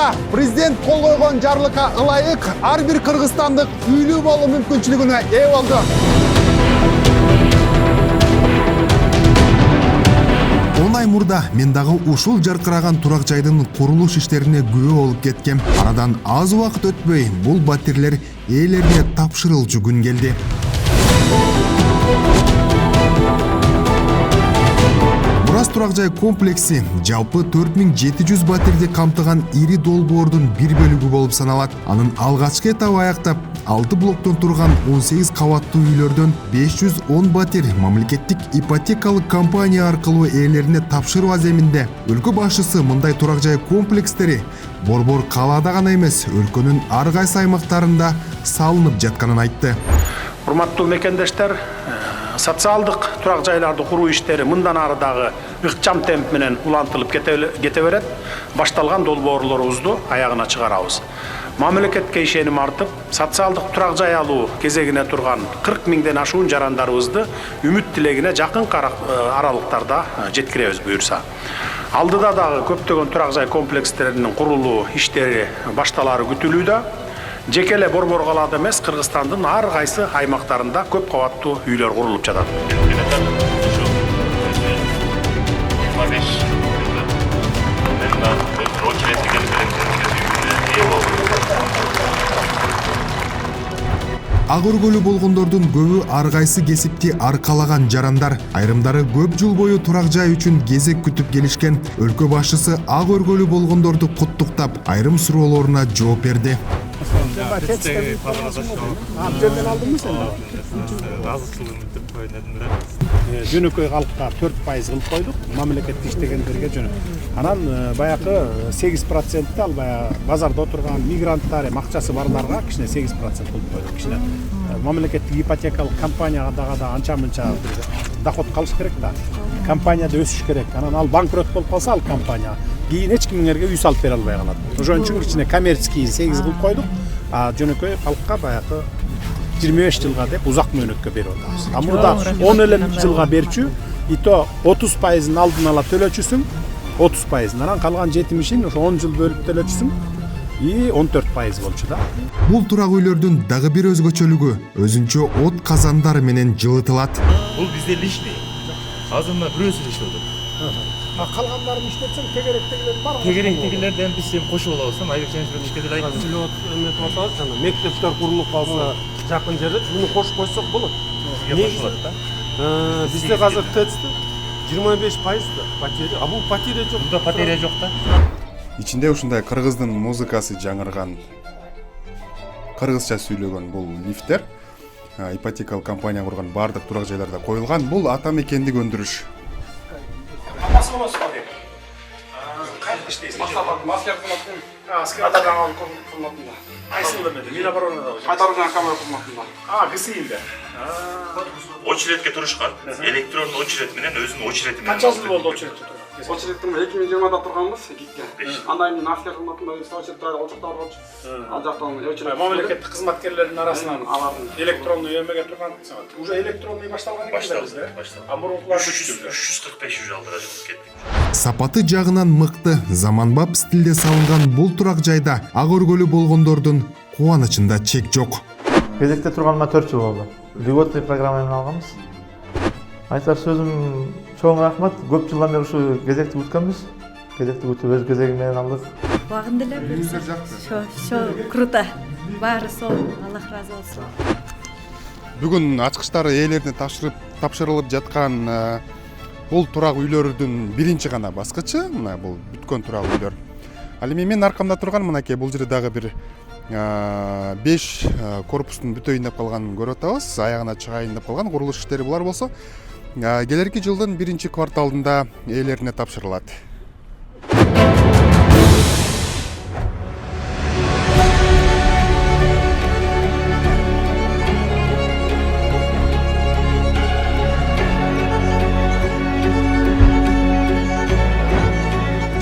мурда президент кол койгон жарлыкка ылайык ар бир кыргызстандык үйлүү болуу мүмкүнчүлүгүнө ээ болду. Ай мурда мен дагы ушул жаркыраган турак жайдын курулуш иштерине күбө болуп кеткем. Арадан аз убакыт өтпөй бул батирлер ээлерине тапшырылчу күн келди. Мурас турак жай комплекси жалпы 4700 батирди камтыган ири долбоордун бир бөлүгү болуп саналат. Анын алгачкы этабы аяктап 6 блоктон турган 18 кабаттуу үйлөрдөн 510 батир мамлекеттик ипотекалык компания аркылуу ээлерине тапшыруу аземинде өлкө башчысы мындай турак жай комплекстери борбор калаада гана эмес, өлкөнүн ар кайсы аймактарында салынып жатканын айтты. Урматтуу мекендештер, социалдык турак жайларды куруу иштери мындан ары дагы ыкчам темп менен улантылып кете берет. Башталган долбоорлорубузду аягына чыгарабыз. Мамлекетке ишеним артып, социалдык турак жай алуу кезегине турган 40 миңден ашуун жарандарыбызды үмүт тилегине жакын аралыктарда жеткиребиз буюрса. Алдыда дагы көптөгөн турак жай комплекстеринин курулуу иштери башталары күтүлүүдө. Жеке эле борбор калаада эмес, Кыргызстандын ар кайсы аймактарында көп кабаттуу үйлөр курулуп жатат. Ак өргөлүү болгондордун көбү ар кайсы кесипти аркалаган жарандар. Айрымдары көп жыл бою турак жай үчүн кезек күтүп келишкен. Өлкө башчысы ак өргөлүү болгондорду куттуктап, айрым суроолоруна жооп берди. Жөнөкөй калкка 4% кылып койдук, мамлекетте иштегендерге жөнөкөй. Анан баягы 8% ал баягы базарда отурган мигранттар, акчасы барларга кичине 8% кылып койдук. Кичине мамлекеттик ипотекалык компанияга да анча-мынча доход калыш керек да. Компанияда өсүш керек. Анан ал банкрот болуп калса ал компания кийин эч кимдерге үй салып бере албай калат. Ошон үчүн кичине коммерческий 8 кылып койдук. А жөнөкөй калкка баягы 25 жылга деп узак мөөнөткө берип атабыз. А мурда 10 жылга берчү, и то 30%ын алдын ала төлөчүсүң, 30%. Анан калган 70-ин ошо 10 жыл бөлүп төлөчүсүң, и 14% болчу да. Бул турак үйлөрдүн дагы бир өзгөчөлүгү өзүнчө от казандар менен жылытылат. Бул бизде лишний. Азыр мына бирөөсү иштеп Калгандарын иштетсең тегеректегилер бар. Тегеректегилерден биз сен кошуп алабыз, айрыкча иштетип айтып. Эметип атабыз, жана мектептер курулуп калса, жакын жерде муну кошуп койсок болот. Кошулат да. Бизде азыр ТЭЦ-те 25% батарея, а бул батарея жок. Бунда батарея жок да. Ичинде ушундай кыргыздын музыкасы жаңырган, кыргызча сүйлөгөн бул лифттер ипотекалык компания курган бардык турак жайларда коюлган. Бул ата мекендик өндүрүш. Апасы болосуз ба деп. Кайда иштейсиз? Маслер кызматында. Аскердагы кызматында. Кайсыл эмеде? Минобороныда. Кайтаруудан камера кызматында. ГСИЛде. Очередке турушкан. Электрондук очеред менен өзүнүн очереди менен. Канча жыл болду очередте турган? Очередте 2020-да турганбыз, гикке. Андан кийин аскер кызматында очередте ал жакта барчу. Ал жактан очеред. Мамлекеттик кызматкерлердин арасынан алардын электрондук эмеге турган. Уже электрондук башталган экен бизде. А мурункулар 345 уже алдыга чыгып кетти. Сапаты жагынан мыкты, заманбап стилде салынган бул турак жайда ак өргөлүү болгондордун кубанычында чек жок. Кезекте турганыма 4 жыл болду. Льготный программаны алганбыз. Айтар сөзүм чоң рахмат. Көп жылдан бери ушу кезекти күткөнбүз. Кезекти күтүп өз кезеги менен алдык. Убагында эле Шо круто. Баары сол. Аллах разы болсун. Бүгүн ачкычтары ээлерине тапшырылып жаткан бул турак үйлөрдүн биринчи гана баскычы. Мына бул бүткөн турак үйлөр. Ал эми мен аркамда турган мынакей бул жерде дагы бир 5 корпустун бүтөйүн деп калганын көрүп атабыз. Аягына чыгайын деп калган курулуш иштери булар болсо келерки жылдын биринчи кварталында ээлерине тапшырылат.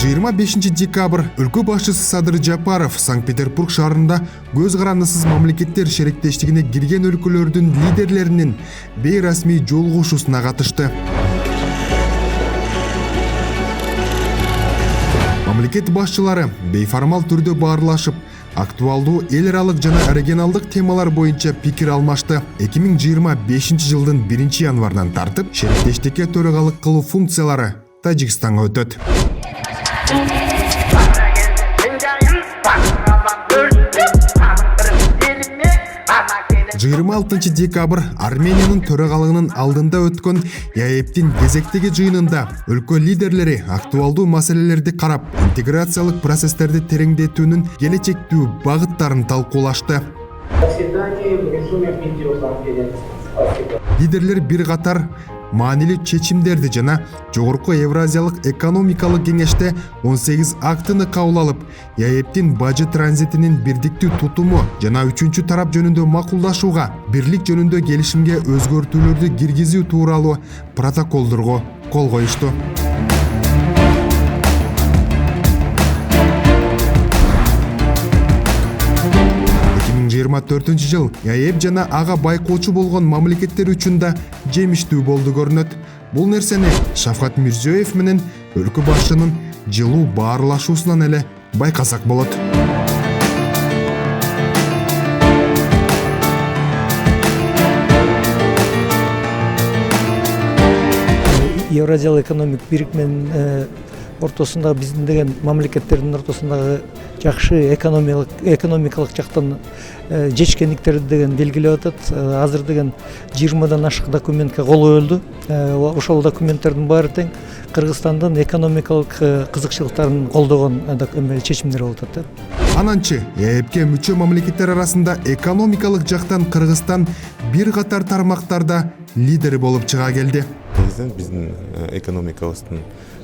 25 декабрь өлкө башчысы Садыр Жапаров Санкт-Петербург шаарында көз карандысыз мамлекеттер шериктештигине кирген өлкөлөрдүн лидерлеринин бейрасмий жолугушуусуна катышты. Мамлекет башчылары бейформал түрдө баарлашып, актуалдуу эл аралык жана регионалдык темалар боюнча пикир алмашты. 2025 жылдын 1 январынан тартып, шериктештикке төрагалык кылуу функциялары Тажикстанга өтөт. 26 декабрь Армениянын төрагалыгынын алдында өткөн ЯЭПтин кезектеги жыйынында өлкө лидерлери актуалдуу маселелерди карап, интеграциялык процесстерди тереңдетүүнүн келечектүү багыттарын талкуулашты. Лидерлер бир катар маанилүү чечимдерди жана жогорку Евразиялык экономикалык кеңеште 18 актыны кабыл алып, ЯЭПтин бажы транзитинин бирдиктүү тутуму жана 3-чү тарап жөнүндө макулдашууга, бирлик жөнүндө келишимге өзгөртүүлөрдү киргизүү тууралуу протоколдорго кол коюшту. 2024 жыл ЯЭП жана ага байкоочу болгон мамлекеттер үчүн да жемиштүү болду көрүнөт. Бул нерсени Шавкат Мирзиёев менен өлкө башчынын жылуу баарлашуусунан эле байкасак болот. Евразиялык экономик бирикменин ортосунда биздин деген мамлекеттердин ортосундагы жакшы экономикалык жактан жетишкендиктерди деген белгилеп атат. Азыр деген 20дан ашык документке кол коюлду. Ошол документтердин баары тең Кыргызстандын экономикалык кызыкчылыктарын колдогон чечимдер болуп атат. Ананчы ЯЭПке мүчө мамлекеттер арасында экономикалык жактан Кыргызстан бир катар тармактарда лидери болуп чыга келди. Биздин экономикабыздын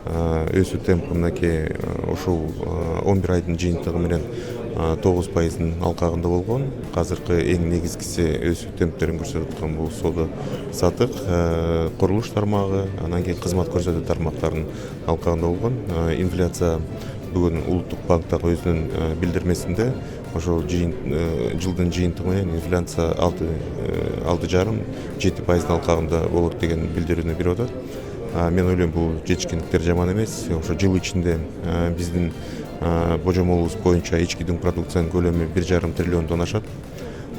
өсүү темпи мынакей ошол 11 айдын жыйынтыгы менен 9%-ын алкагында болгон. Азыркы эң негизгиси өсүү темптерин көрсөтүп аткан бул соода сатык, курулуш тармагы, анан кийин кызмат көрсөтүү тармактарынын алкагында болгон. Инфляция бүгүн Улуттук банктагы өзүнүн билдирмесинде ошол жылдын жыйынтыгы менен инфляция 6,5-7%-ын алкагында болот деген билдирүүнү берип атат. Мен ойлойм бул жетишкендиктер жаман эмес. Ошо жыл ичинде биздин божомолубуз боюнча ички дүң продукциянын көлөмү 1,5 триллиондон ашат.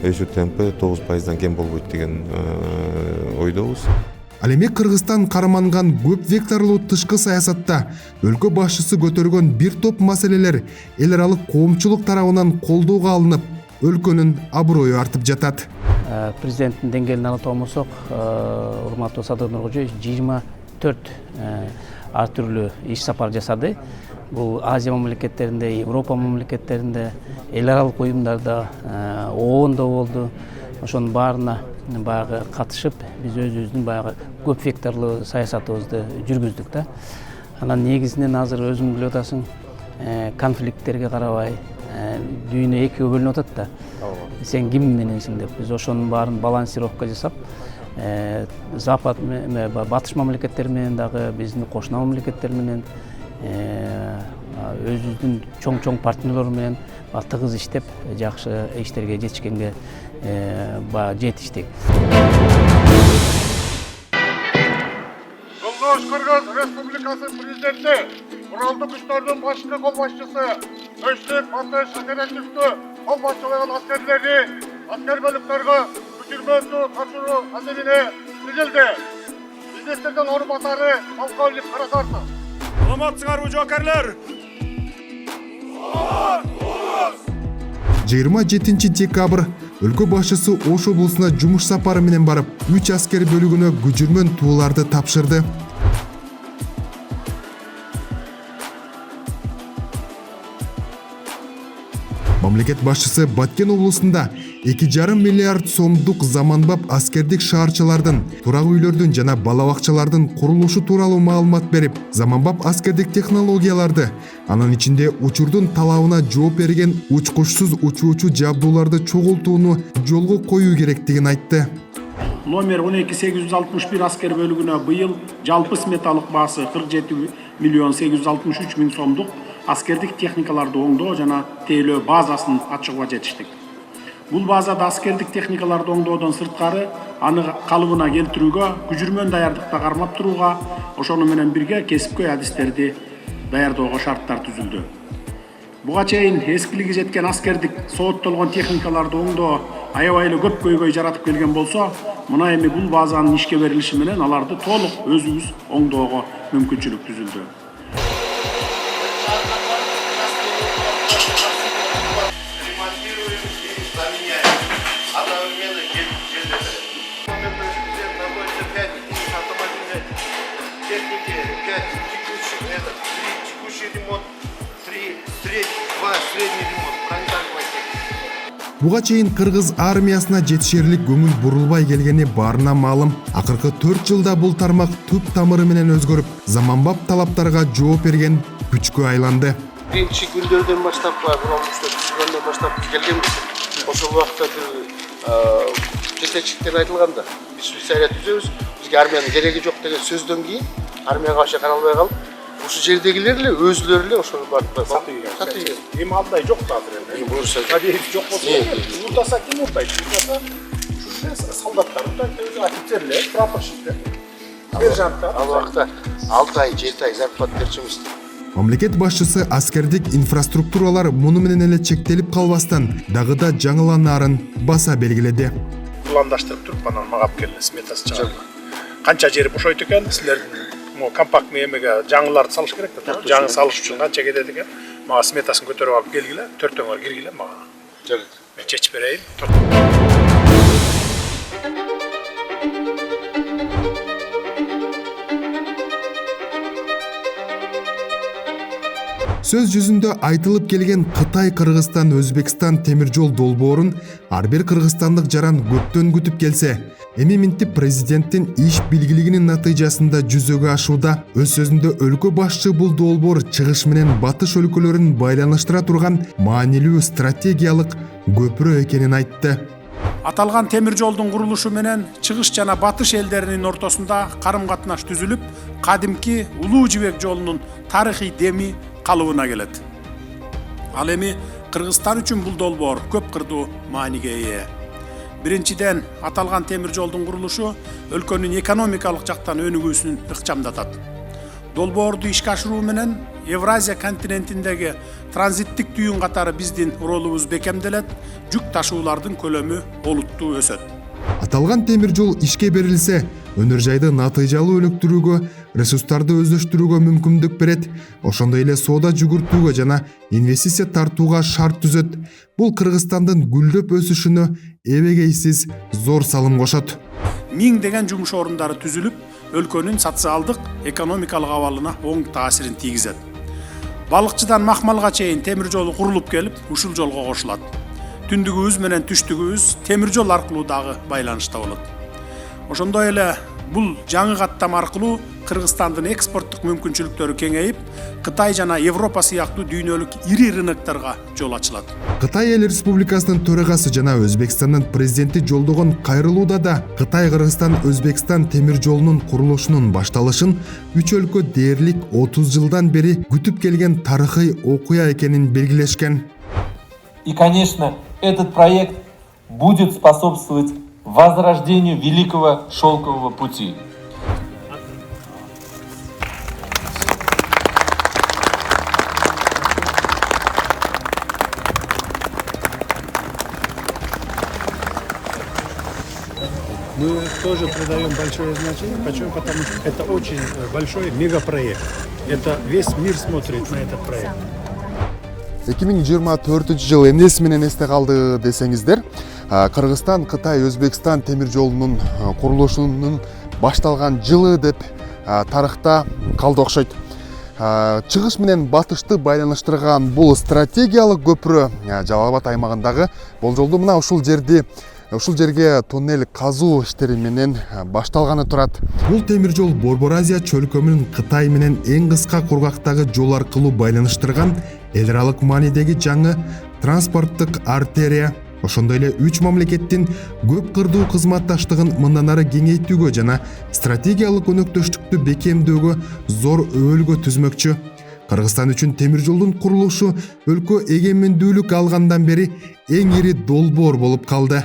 Өсүү темпи 9%-дан кем болбойт деген ойдобуз. Ал эми Кыргызстан карманган көп векторлуу тышкы саясатта өлкө башчысы көтөргөн бир топ маселелер эл аралык коомчулук тарабынан колдоого алынып, өлкөнүн аброю артып жатат. Президенттин деңгээлине алатын болсок, урматтуу Садыр Нуркожоевич 24 ар түрлүү иш сапар жасады. Бул Азия мамлекеттеринде, Европа мамлекеттеринде, эл аралык уюмдарда, ООНдо болду. Ошонун баарына баягы катышып, биз өзүбүздүн баягы көп векторлуу саясатыбызды жүргүздүк да. Анан негизинен азыр өзүң билип атасың, конфликттерге карабай, дүйнө экиге бөлүнүп атат да. Сен ким мененсиң деп биз ошонун баарын балансировка жасап, Запад, батыш мамлекеттер менен дагы биздин кошуна мамлекеттер менен өзүбүздүн чоң партнерлор менен тыгыз иштеп, жакшы иштерге жетишкенге жетиштик. Жолдош Кыргыз Республикасы президенти, Куралдуу күчтөрдүн башкы кол башчысы, Өчтүк Батыш оперативдүү кол башчылыгын аскерлери, аскер бөлүктөргө күчүрмөдүү тапшыруу аземине түзүлдү. Министрдин орун басары полковник Карасартов. Саламатсыңарбы жоокерлер? 27 декабрь өлкө башчысы Ош облусуна жумуш сапары менен барып, 3 аскер бөлүгүнө күчүрмөн тууларды тапшырды. Мамлекет башчысы Баткен облусунда 2,5 миллиард сомдук заманбап аскердик шаарчылардын, турак үйлөрдүн жана бала бакчалардын курулушу тууралуу маалымат берип, заманбап аскердик технологияларды, анын ичинде учурдун талабына жооп берген учкучсуз учуучу жабдууларды чогултууну жолго коюу керектигин айтты. Номер 12861 аскер бөлүгүнө быйыл жалпы сметалык баасы 47,863,000 сомдук аскердик техникаларды оңдоо жана тейлөө базасын ачууга жетиштик. Бул базада аскердик техникаларды оңдоодон сырткары аны калыбына келтирүүгө, күчүрмөн даярдыкта кармап турууга, ошону менен бирге кесипкөй адистерди даярдоого шарттар түзүлдү. Буга чейин эскилиги жеткен аскердик сооттолгон техникаларды оңдоо аябай эле көп көйгөй жаратып келген болсо, мына эми бул базанын ишке берилиши менен аларды толук өзүбүз оңдоого мүмкүнчүлүк түзүлдү. Буга чейин кыргыз армиясына жетишерлик көңүл бурулбай келгени баарына маалым. Акыркы 4 жылда бул тармак түп тамыры менен өзгөрүп, заманбап талаптарга жооп берген күчкө айланды. Биринчи күндөрдөн баштап, түзүлгөндөн баштап келгенбиз. Ошол убакта жетекчиликтен айтылганда, биз комиссарият түзөбүз, бизге армиянын кереги жок деген сөздөн кийин армияга башка каралбай калып, ушул жердегилер эле өзүлөрү эле ошону сатып ийген. Эми андай жок да азыр эле. Табиғи жок болсо, урдаса ким урдайт? Урдаса ушул солдаттар урдайт, офицерлер, прапорщиктер, сержанттар. Ал убакта 6 ай, 7 ай зарплат берчүбүз. Мамлекет башчысы аскердик инфраструктуралар муну менен эле чектелип калбастан, дагы да жаңыланарын баса белгиледи. Пландаштырып туруп, анан мага алып келди, сметасы чыгарды. Канча жери бошойт экен, силердин компактный эмеге жаңыларды салыш керек да. Жаңы салыш үчүн канча кетет экен? Мага сметасын көтөрүп алып келгиле, 4 өңөр киргиле мага. Жарайт. Мен чечип берейин. Сөз жүзүндө айтылып келген Кытай, Кыргызстан, Өзбекстан темир жол долбоорун ар бир кыргызстандык жаран көптөн күтүп келсе, эми минтип президенттин иш билгилигинин натыйжасында жүзөгө ашууда. Өз сөзүндө өлкө башчы бул долбоор чыгыш менен батыш өлкөлөрүн байланыштыра турган маанилүү стратегиялык көпүрө экенин айтты. Аталган темир жолдун курулушу менен чыгыш жана батыш элдеринин ортосунда карым-катнаш түзүлүп, кадимки Улуу Жибек жолунун тарыхый деми калыбына келет. Ал эми Кыргызстан үчүн бул долбоор көп кырдуу мааниге ээ. Биринчиден, аталган темир жолдун курулушу өлкөнүн экономикалык жактан өнүгүүсүн ыкчамдатат. Долбоорду ишке ашыруу менен Евразия континентиндеги транзиттик түйүн катары биздин ролубуз бекемделет, жүк ташуулардын көлөмү олуттуу өсөт. Аталган темир жол ишке берилсе, өнөр жайды натыйжалуу өнүктүрүүгө, ресурстарды өздөштүрүүгө мүмкүндүк берет, ошондой эле соода жүгүртүүгө жана инвестиция тартууга шарт түзөт. Бул Кыргызстандын гүлдөп өсүшүнө эбегейсиз зор салым кошот. Миңдеген жумуш орундары түзүлүп, өлкөнүн социалдык, экономикалык абалына оң таасирин тийгизет. Балыкчыдан махмалга чейин темир жолу курулуп келип, ушул жолго кошулат. Түндүгүбүз менен түштүгүбүз темир жол аркылуу дагы байланышта болот. Ошондой эле бул жаңы каттам аркылуу Кыргызстандын экспорттук мүмкүнчүлүктөрү кеңейип, Кытай жана Европа сыяктуу дүйнөлүк ири рынокторго жол ачылат. Кытай эл республикасынын төрагасы жана Өзбекстандын президенти жолдогон кайрылууда да Кытай, Кыргызстан, Өзбекстан темир жолунун курулушунун башталышын үч өлкө дээрлик 30 жылдан бери күтүп келген тарыхый окуя экенин белгилешкен. И, конечно, этот проект будет способствовать возрождению Великого Шелкового пути. Мы тоже придаем большое значение. Почему? Потому что это очень большой мегапроект. Это весь мир смотрит на этот проект. 2024 жыл эмнеси менен эсте калды десеңиздер, Кыргызстан, Кытай, Өзбекстан темир жолунун курулушунун башталган жылы деп тарыхта калды окшойт. Чыгыш менен батышты байланыштырган бул стратегиялык көпүрө Жалал Абад аймагындагы болжолду мына ушул жерге туннель казуу иштери менен башталганы турат. Бул темир жол Борбор Азия чөлкөмүнүн Кытай менен эң кыска кургактагы жол аркылуу байланыштырган эл аралык маанидеги жаңы транспорттук артерия. Ошондой эле үч мамлекеттин көп кырдуу кызматташтыгын мындан ары кеңейтүүгө жана стратегиялык өнөктөштүктү бекемдөөгө зор өбөлгө түзмөкчү. Кыргызстан үчүн темир жолдун курулушу өлкө эгемендүүлүк алгандан бери эң ири долбоор болуп калды.